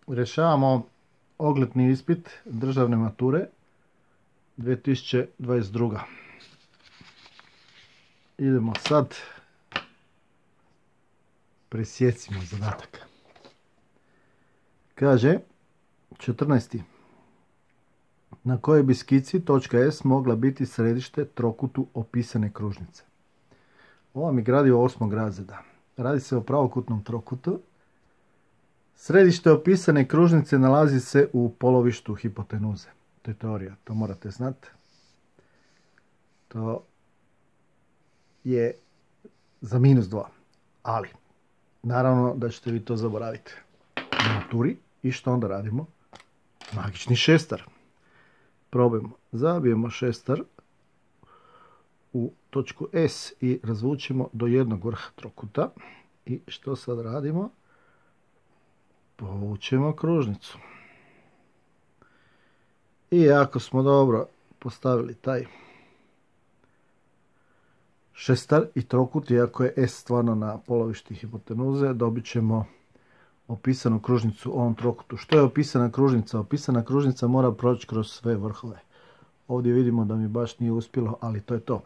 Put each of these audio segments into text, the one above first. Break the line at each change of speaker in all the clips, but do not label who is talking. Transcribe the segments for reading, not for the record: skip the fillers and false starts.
Rješavamo ogledni ispit državne mature 2022. Idemo sad. Presjecimo zadatak. Kaže 14. Na kojoj bi skici točka S mogla biti središte trokutu opisane kružnice? Ovo mi gradivo 8. razreda. Radi se o pravokutnom trokutu. Središte opisane kružnice nalazi se u polovištu hipotenuze. To je teorija, to morate znati. To je za -2. Ali, naravno da ćete vi to zaboraviti na maturi. I što onda radimo? Magični šestar. Probajmo. Zabijemo šestar u točku S i razvučemo do jednog vrha trokuta. I što sad radimo? Povučemo kružnicu. I ako smo dobro postavili taj šestar i trokut, iako je S stvarno na polovišti hipotenuze, dobit ćemo opisanu kružnicu u ovom trokutu. Što je opisana kružnica? Opisana kružnica mora proći kroz sve vrhove. Ovdje vidimo da mi baš nije uspjelo, ali to je to.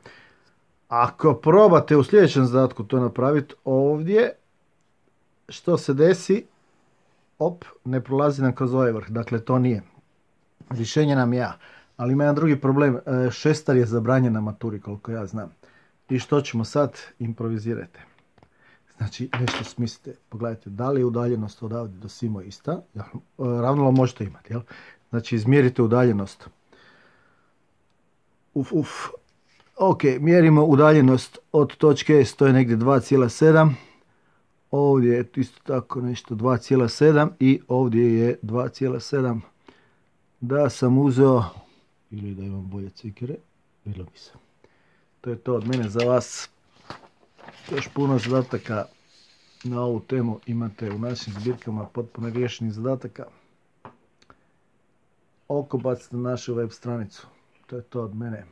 Ako probate u sljedećem zadatku to napraviti ovdje, što se desi? Ne prolazi nam kroz ovaj vrh. Dakle, to nije. Rješenje nam je A. Ali ima jedan drugi problem. Šestar je zabranjen na maturi, koliko ja znam. I što ćemo sad? Improvizirajte. Znači, nešto smislite. Pogledajte, da li je udaljenost odavde do Simo ista? Ravnalo možete imati, jel? Znači, izmjerite udaljenost. Ok, mjerimo udaljenost od točke S, to je negdje 2,7. Ovdje je isto tako nešto 2,7 i ovdje je 2,7. Da sam uzeo, ili da imam bolje cikere, bilo bi se. To je to od mene za vas. Još puno zadataka na ovu temu imate u našim zbirkama potpuno riješenih zadataka. Oko bacite na našu web stranicu. To je to od mene.